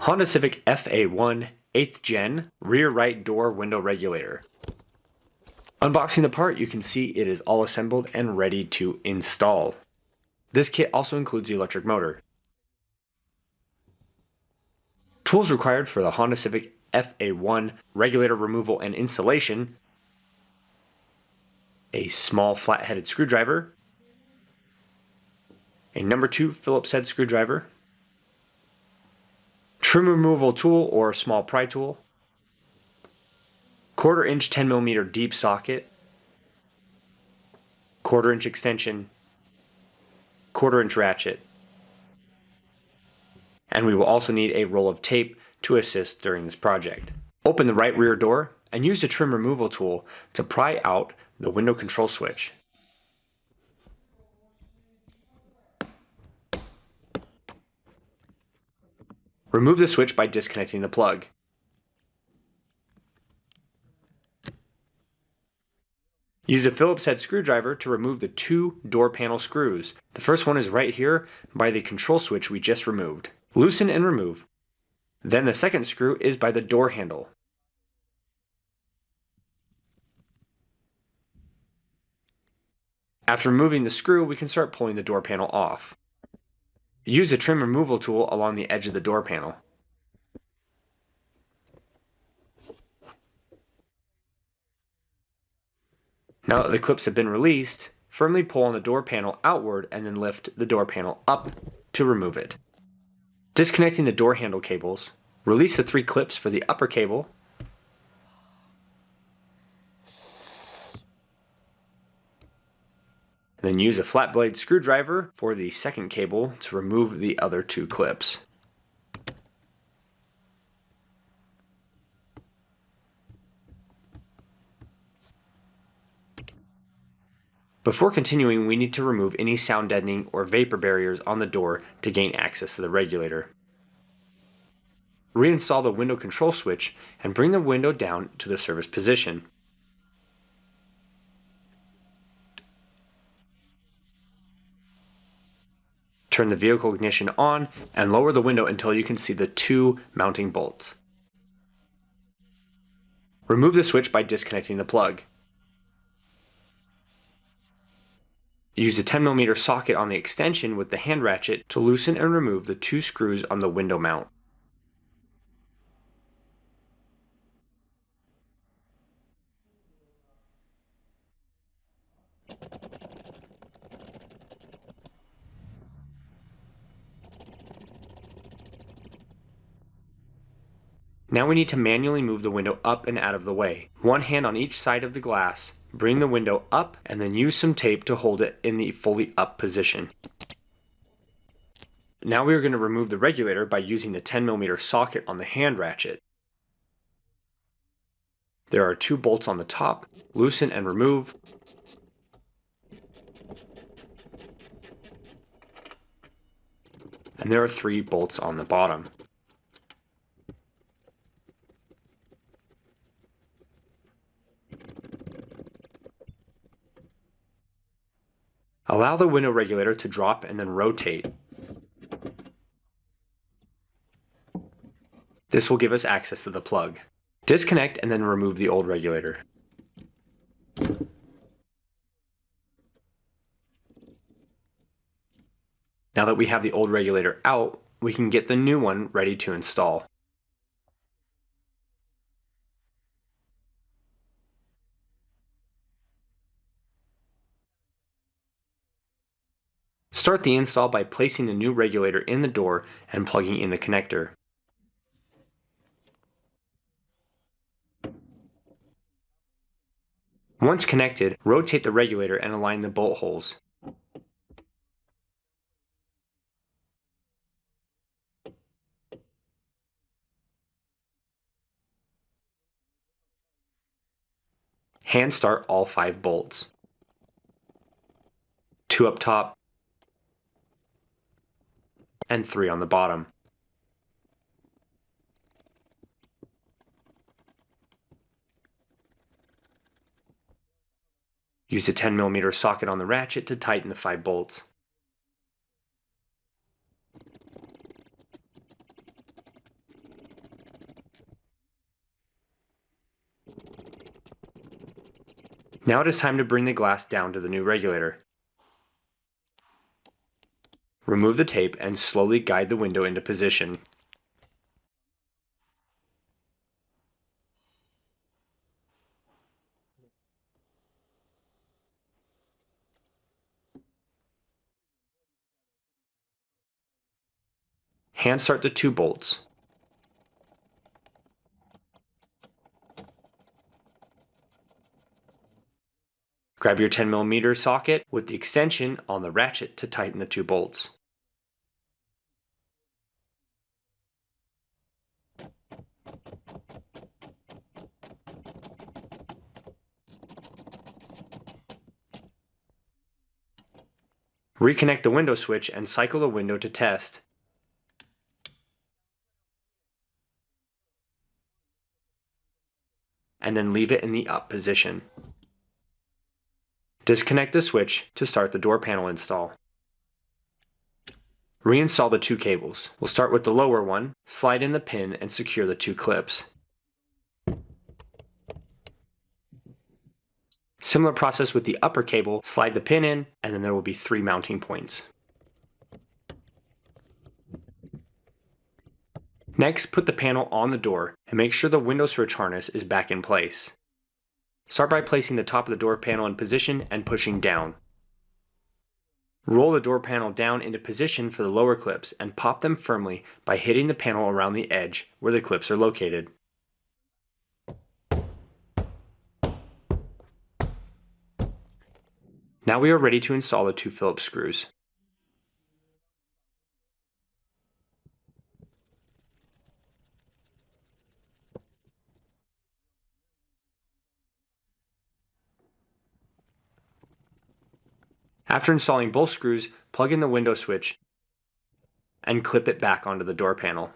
Honda Civic FA1 8th Gen rear right door window regulator. Unboxing the part, you can see it is all assembled and ready to install. This kit also includes the electric motor. Tools required for the Honda Civic FA1 regulator removal and installation: a small flat-headed screwdriver, a number 2 Phillips head screwdriver, trim removal tool or small pry tool, 1/4 inch 10mm deep socket, 1/4 inch extension, 1/4 inch ratchet, and we will also need a roll of tape to assist during this project. Open the right rear door and use the trim removal tool to pry out the window control switch. Remove the switch by disconnecting the plug. Use a Phillips head screwdriver to remove the 2 door panel screws. The first one is right here by the control switch we just removed. Loosen and remove. Then the second screw is by the door handle. After removing the screw, we can start pulling the door panel off. Use a trim removal tool along the edge of the door panel. Now that the clips have been released, firmly pull on the door panel outward and then lift the door panel up to remove it. Disconnecting the door handle cables, release the 3 clips for the upper cable, and then use a flat blade screwdriver for the second cable to remove the other 2 clips. Before continuing, we need to remove any sound deadening or vapor barriers on the door to gain access to the regulator. Reinstall the window control switch and bring the window down to the service position. Turn the vehicle ignition on and lower the window until you can see the 2 mounting bolts. Remove the switch by disconnecting the plug. Use a 10mm socket on the extension with the hand ratchet to loosen and remove the 2 screws on the window mount. Now we need to manually move the window up and out of the way. One hand on each side of the glass. Bring the window up and then use some tape to hold it in the fully up position. Now we are going to remove the regulator by using the 10mm socket on the hand ratchet. There are 2 bolts on the top. Loosen and remove. And there are 3 bolts on the bottom. Allow the window regulator to drop and then rotate. This will give us access to the plug. Disconnect and then remove the old regulator. Now that we have the old regulator out, we can get the new one ready to install. Start the install by placing the new regulator in the door and plugging in the connector. Once connected, rotate the regulator and align the bolt holes. Hand start all 5 bolts. 2 up top and 3 on the bottom. Use a 10mm socket on the ratchet to tighten the 5 bolts. Now it is time to bring the glass down to the new regulator. Remove the tape and slowly guide the window into position. Hand start the 2 bolts. Grab your 10mm socket with the extension on the ratchet to tighten the 2 bolts. Reconnect the window switch and cycle the window to test. And then leave it in the up position. Disconnect the switch to start the door panel install. Reinstall the 2 cables. We'll start with the lower one, slide in the pin and secure the 2 clips. Similar process with the upper cable, slide the pin in and then there will be 3 mounting points. Next, put the panel on the door and make sure the window switch harness is back in place. Start by placing the top of the door panel in position and pushing down. Roll the door panel down into position for the lower clips and pop them firmly by hitting the panel around the edge where the clips are located. Now we are ready to install the 2 Phillips screws. After installing both screws, plug in the window switch and clip it back onto the door panel.